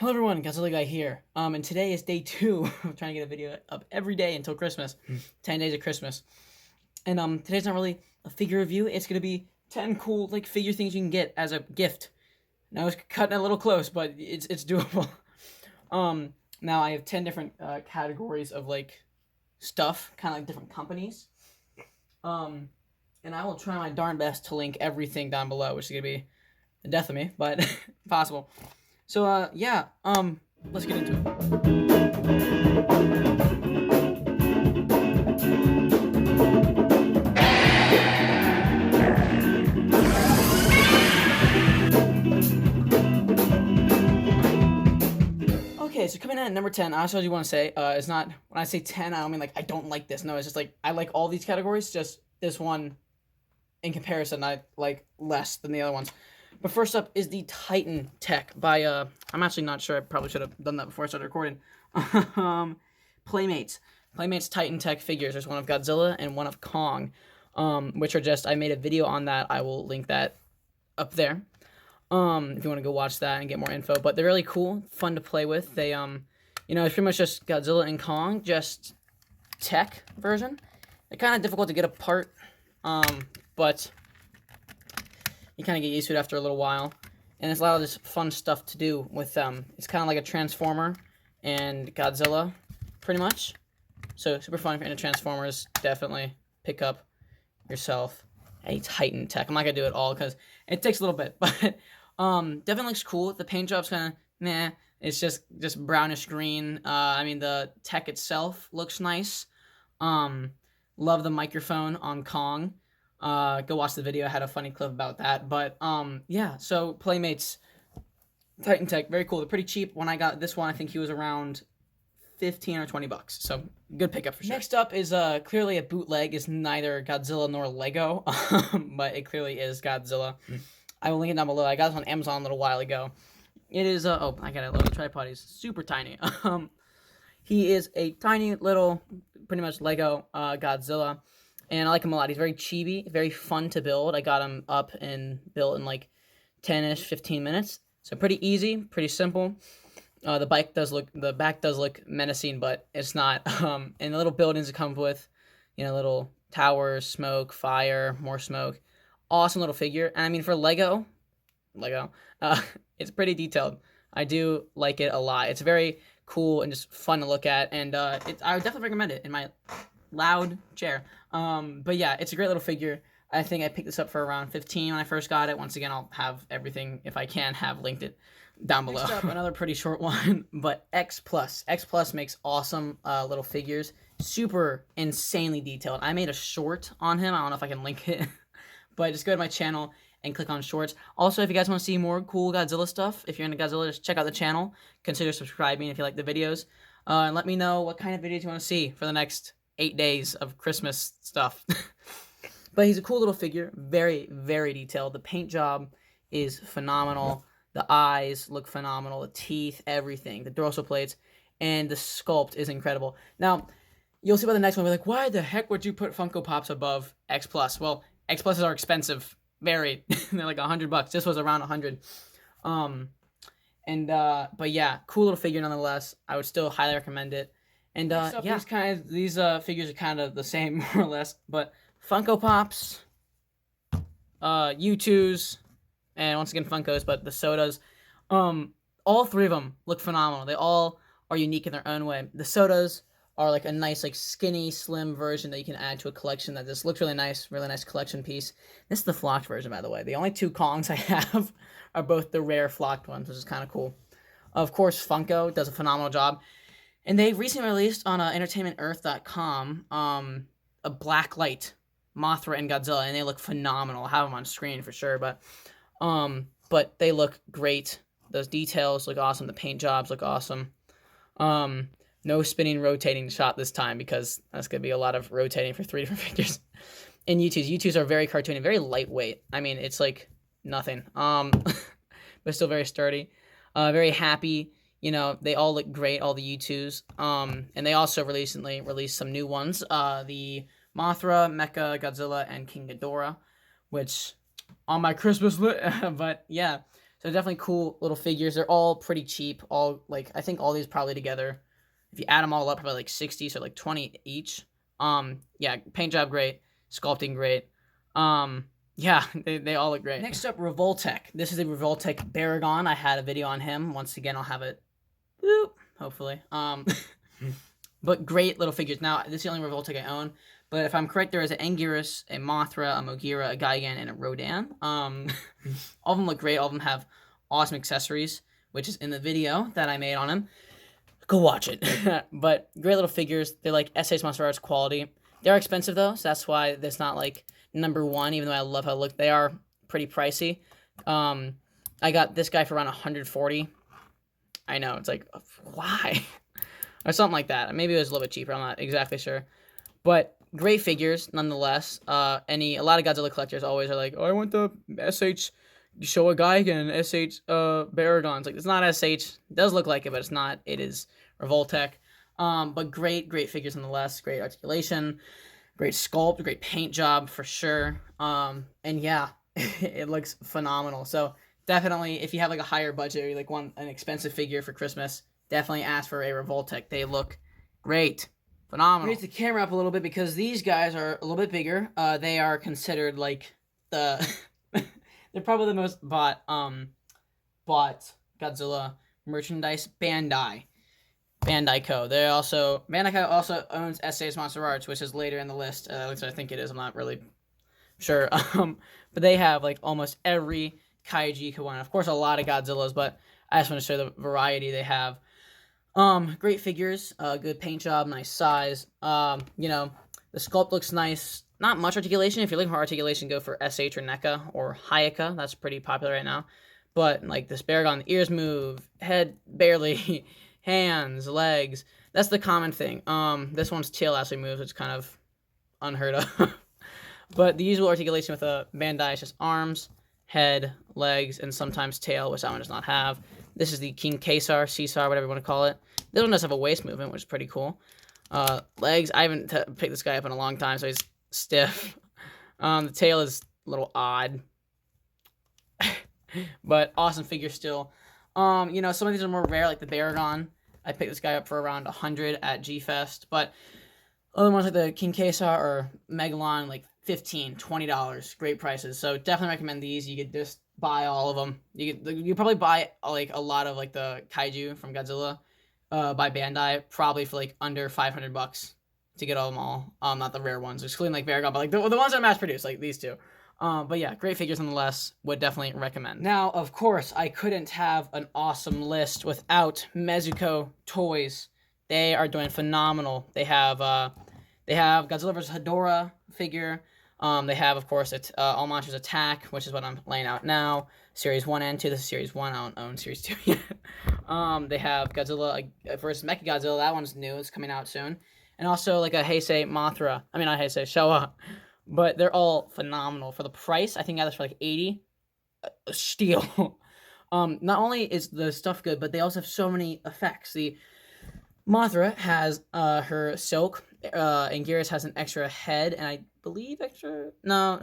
Hello everyone, Godzilla Guy here. And today is day 2 of trying to get a video up every day until Christmas. 10 days of Christmas. And today's not really a figure review, it's gonna be 10 cool figure things you can get as a gift. Now it's cutting a little close, but it's doable. Now I have 10 different categories of stuff, kind of like different companies. And I will try my darn best to link everything down below, which is gonna be the death of me, but possible. So, yeah, let's get into it. Okay, so coming in at number 10, I also do want to say, it's not, when I say 10, I don't mean I don't like this. No, it's just I like all these categories, just this one, in comparison, I like less than the other ones. But first up is the Titan Tech by, I'm actually not sure, I probably should have done that before I started recording. Playmates. Playmates Titan Tech figures. There's one of Godzilla and one of Kong, which are just, I made a video on that. I will link that up there, if you want to go watch that and get more info. But they're really cool, fun to play with. They, you know, it's pretty much just Godzilla and Kong, just tech version. They're kind of difficult to get apart, but you kind of get used to it after a little while, and there's a lot of this fun stuff to do with them. It's kind of like a Transformer and Godzilla, pretty much. So super fun if you're into Transformers. Definitely pick up yourself a Titan Tech. I'm not gonna do it all because it takes a little bit, but definitely looks cool. The paint job's kind of meh. It's just brownish green. I mean, the tech itself looks nice. Love the microphone on Kong. Go watch the video. I had a funny clip about that. But, yeah, so Playmates, Titan Tech, very cool. They're pretty cheap. When I got this one, I think he was around 15 or 20 bucks. So, good pickup for sure. Next up is, clearly a bootleg. It's neither Godzilla nor Lego, but it clearly is Godzilla. I will link it down below. I got this on Amazon a little while ago. It is, oh, I got it. Little tripod. He's super tiny. He is a tiny little, pretty much Lego, Godzilla. And I like him a lot. He's very chibi, very fun to build. I got him up and built in 10-ish, 15 minutes. So pretty easy, pretty simple. The back does look menacing, but it's not. And the little buildings it comes with, you know, little towers, smoke, fire, more smoke. Awesome little figure. And I mean, for Lego, it's pretty detailed. I do like it a lot. It's very cool and just fun to look at. And I would definitely recommend it in my loud chair. But yeah, it's a great little figure. I think I picked this up for around 15 when I first got it. Once again, I'll have everything, if I can, have linked it down below. Next up, another pretty short one, but X Plus. X Plus makes awesome little figures. Super insanely detailed. I made a short on him. I don't know if I can link it, but just go to my channel and click on shorts. Also, if you guys want to see more cool Godzilla stuff, if you're into Godzilla, just check out the channel. Consider subscribing if you like the videos. And let me know what kind of videos you want to see for the next 8 days of Christmas stuff. But he's a cool little figure, very, very detailed. The paint job is phenomenal. The eyes look phenomenal. The teeth, everything. The dorsal plates, and the sculpt is incredible. Now, you'll see by the next one, we're like, why the heck would you put Funko Pops above X Plus? Well, X Pluses are expensive, very. They're like $100. This was around 100. But yeah, cool little figure nonetheless. I would still highly recommend it. And yeah, these figures are kind of the same, more or less. But Funko Pops, YouTooz, and once again Funkos, but the sodas, all three of them look phenomenal. They all are unique in their own way. The sodas are like a nice, skinny, slim version that you can add to a collection that just looks really nice collection piece. This is the flocked version, by the way. The only two Kongs I have are both the rare flocked ones, which is kind of cool. Of course, Funko does a phenomenal job. And they recently released on entertainmentearth.com a blacklight Mothra and Godzilla, and they look phenomenal. I have them on screen for sure, but they look great. Those details look awesome. The paint jobs look awesome. No spinning, rotating shot this time because that's going to be a lot of rotating for 3 different figures. And YouTooz. YouTooz are very cartoony, very lightweight. I mean, it's like nothing, but still very sturdy. Very happy. You know, they all look great, all the YouTooz. And they also recently released some new ones. The Mothra, Mecha, Godzilla, and King Ghidorah, which on my Christmas list. But yeah, So definitely cool little figures. They're all pretty cheap. All like I think all these probably together, if you add them all up, probably like 60, so like 20 each. Yeah, paint job great, sculpting great. Yeah, they all look great. Next up, Revoltech. This is a Revoltech Baragon. I had a video on him. Once again, I'll have it, hopefully. But great little figures. Now, this is the only Revoltech I own. But if I'm correct, there is an Anguirus, a Mothra, a Mogira, a Gigan, and a Rodan. All of them look great. All of them have awesome accessories, which is in the video that I made on him. Go watch it. But great little figures. They're like SH MonsterArts quality. They're expensive, though, so that's why that's not like #1, even though I love how they look. They are pretty pricey. I got this guy for around 140. I know, it's like, why? Or something like that. Maybe it was a little bit cheaper. I'm not exactly sure. But great figures, nonetheless. A lot of Godzilla collectors always are like, oh, I want the SH Showa Gigan, SH Baragon. It's like, it's not SH. It does look like it, but it's not. It is Revoltech. But great figures nonetheless. Great articulation, great sculpt, great paint job for sure. And yeah, it looks phenomenal. So definitely, if you have like a higher budget or you like want an expensive figure for Christmas, definitely ask for a Revoltech. They look great. Phenomenal. Raise the camera up a little bit because these guys are a little bit bigger. They are considered like the they're probably the most bought Godzilla merchandise. Bandai Co. Bandai Co. also owns SA's MonsterArts, which is later in the list. At least I think it is. I'm not really sure. But they have like almost every kaiju you could want. Of course, a lot of Godzillas, but I just want to show the variety they have. Great figures, good paint job, nice size. You know, the sculpt looks nice. Not much articulation. If you're looking for articulation, go for SH or NECA or Hayaka. That's pretty popular right now. But like this Baragon, the ears move, head barely, hands, legs. That's the common thing. This one's tail actually moves, which is kind of unheard of. But the usual articulation with a Bandai is just arms, head, legs, and sometimes tail, which that one does not have. This is the King Caesar, whatever you want to call it. This one does have a waist movement, which is pretty cool. Legs, I haven't picked this guy up in a long time, so he's stiff. The tail is a little odd. But awesome figure still. You know, some of these are more rare, like the Baragon. I picked this guy up for around 100 at G-Fest. But other ones like the King Caesar or Megalon, like $15, $20. Great prices. So definitely recommend these. You could just buy all of them. You probably buy like a lot of like the kaiju from Godzilla by Bandai, probably for like under $500 to get all them all. Not the rare ones, excluding like Baragon, but like the ones that are mass produced, like these two. But yeah, great figures nonetheless. Would definitely recommend. Now, of course, I couldn't have an awesome list without Mezco Toys. They are doing phenomenal. They have Godzilla vs. Hedorah figure. They have, of course, All Monsters Attack, which is what I'm laying out now. Series 1 and 2. This is Series 1. I don't own Series 2 yet. They have Godzilla vs. Mecha Godzilla. That one's new. It's coming out soon. And also, like a Heisei Mothra. I mean, not Heisei, Showa. But they're all phenomenal. For the price, I think I got this for like $80. Steal. Not only is the stuff good, but they also have so many effects. The Mothra has her silk. Anguirus has an extra head, and I believe no.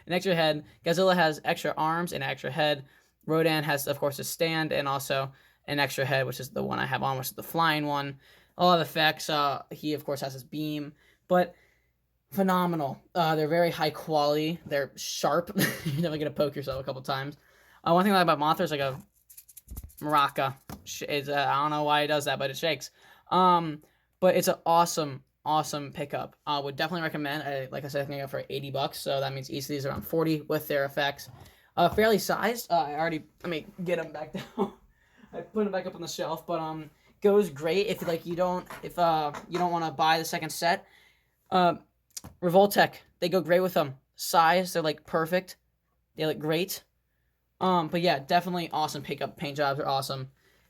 An extra head. Godzilla has extra arms and extra head. Rodan has, of course, a stand and also an extra head, which is the one I have on, which is the flying one. All of the effects. He, of course, has his beam. But phenomenal. They're very high quality. They're sharp. You're definitely going to poke yourself a couple times. One thing I like about Mothra is like a maraca. I don't know why it does that, but it shakes. But it's an awesome pickup. Would definitely recommend. Like I said, I think I got for $80, so that means each of these are around 40 with their effects. Fairly sized. Let me get them back down. I put them back up on the shelf, but goes great if you don't want to buy the second set. Revoltech, they go great with them. Size, they're like perfect. They look great. But yeah, definitely awesome pickup. Paint jobs are awesome.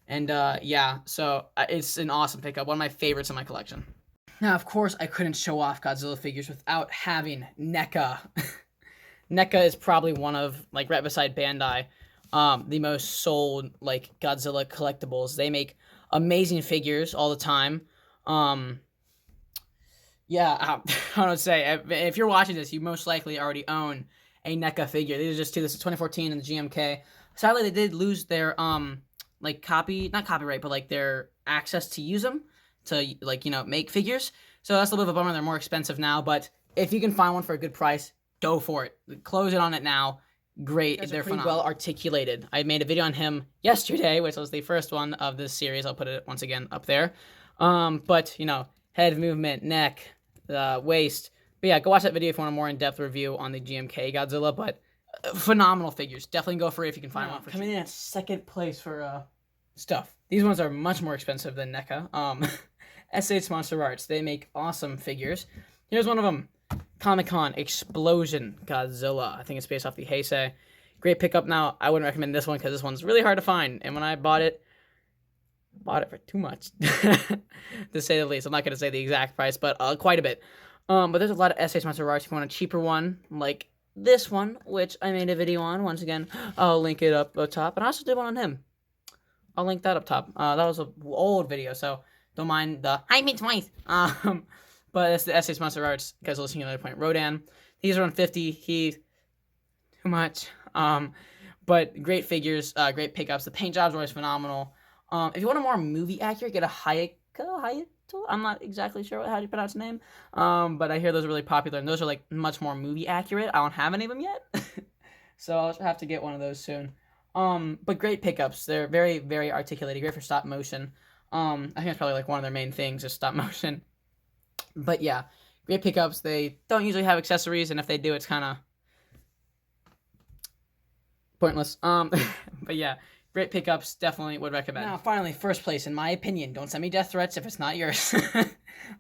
And yeah, so it's an awesome pickup. One of my favorites in my collection. Now, of course, I couldn't show off Godzilla figures without having NECA. NECA is probably one of, like, right beside Bandai, the most sold, like, Godzilla collectibles. They make amazing figures all the time. Yeah, I don't know what to say. If you're watching this, you most likely already own a NECA figure. These are just two. This is 2014 and the GMK. Sadly, they did lose their like not copyright, but like their access to use them to like make figures. So that's a little bit of a bummer. They're more expensive now, but if you can find one for a good price, go for it. Close it on it now. Great, they're pretty well articulated. I made a video on him yesterday, which was the first one of this series. I'll put it once again up there. But head movement, neck, waist. But yeah, go watch that video if you want a more in-depth review on the GMK Godzilla. But phenomenal figures. Definitely go for it if you can find one. Coming in at second place for stuff. These ones are much more expensive than NECA. SH MonsterArts. They make awesome figures. Here's one of them. Comic-Con Explosion Godzilla. I think it's based off the Heisei. Great pickup. Now, I wouldn't recommend this one because this one's really hard to find. And when I bought it for too much, to say the least. I'm not going to say the exact price, but quite a bit. But there's a lot of SH MonsterArts. If you want a cheaper one, like this one, which I made a video on. Once again, I'll link it up top. And I also did one on him. I'll link that up top. That was an old video, so don't mind the I made twice. But it's the SH MonsterArts. You guys are listening to another point. Rodan. He's around 50. He's too much. But great figures, great pickups. The paint jobs are always phenomenal. If you want a more movie accurate, get a Hayato. I'm not exactly sure how you pronounce the name. But I hear those are really popular, and those are like much more movie accurate. I don't have any of them yet, so I'll have to get one of those soon. But great pickups. They're very, very articulated. Great for stop motion. I think that's probably like one of their main things is stop motion. But yeah, great pickups. They don't usually have accessories, and if they do, it's kind of pointless. But yeah, great pickups. Definitely would recommend. Now, finally, first place in my opinion. Don't send me death threats if it's not yours.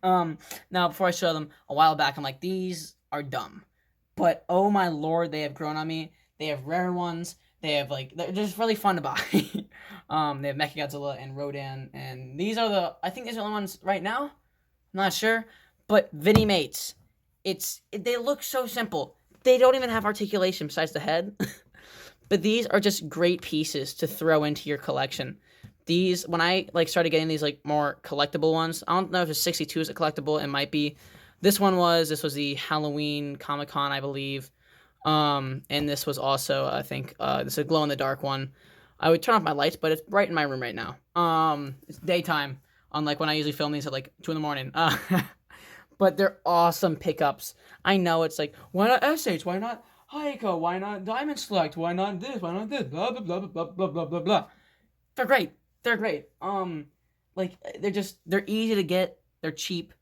Now, before I show them, a while back, I'm like, these are dumb. But oh my lord, they have grown on me. They have rare ones. They have they're just really fun to buy. They have Mecha Godzilla and Rodan, and these are I think these are the only ones right now. I'm not sure, but Vinnie Mates. They look so simple. They don't even have articulation besides the head. But these are just great pieces to throw into your collection. These, when I started getting these more collectible ones, I don't know if a 62 is a collectible. It might be. This was the Halloween Comic-Con, I believe. And this was also, I think, this is a glow-in-the-dark one. I would turn off my lights, but it's bright in my room right now. It's daytime, unlike when I usually film these at 2 in the morning. But they're awesome pickups. I know it's why not SH? Why not Heiko? Why not Diamond Select? Why not this? Why not this? Blah, blah, blah, blah, blah, blah, blah, blah. They're great. They're great. They're easy to get. They're cheap.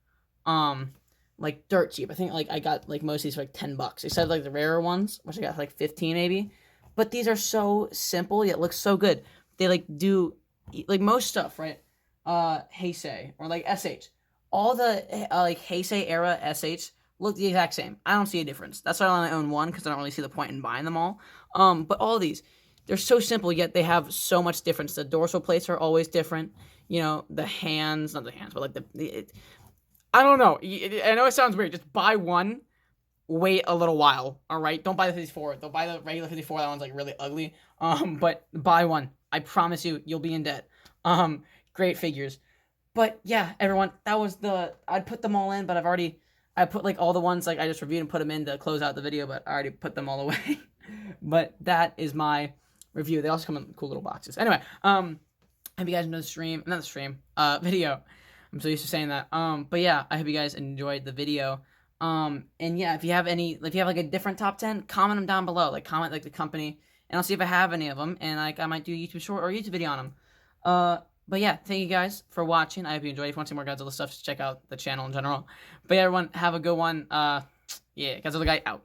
Dirt cheap. I think I got most of these for $10. Except the rarer ones, which I got for 15 maybe. But these are so simple yet look so good. They do most stuff, right? Heisei or SH. All the Heisei era SH look the exact same. I don't see a difference. That's why I only own one because I don't really see the point in buying them all. But all of these, they're so simple yet they have so much difference. The dorsal plates are always different. The hands, not the hands, but I don't know. I know it sounds weird. Just buy one. Wait a little while. All right. Don't buy the 54. Don't buy the regular 54. That one's really ugly. But buy one. I promise you'll be in debt. Great figures. But yeah, everyone, that was I'd put them all in, but I put all the ones I just reviewed and put them in to close out the video, but I already put them all away. But that is my review. They also come in cool little boxes. Anyway, I hope you guys enjoyed the video. I'm so used to saying that. But yeah, I hope you guys enjoyed the video. And yeah, if you have a different top 10, comment them down below. Comment the company, and I'll see if I have any of them, and I might do a YouTube short or a YouTube video on them. But yeah, thank you guys for watching. I hope you enjoyed. If you want to see more Godzilla stuff, just check out the channel in general. But yeah, everyone, have a good one. Yeah, Godzilla guy out.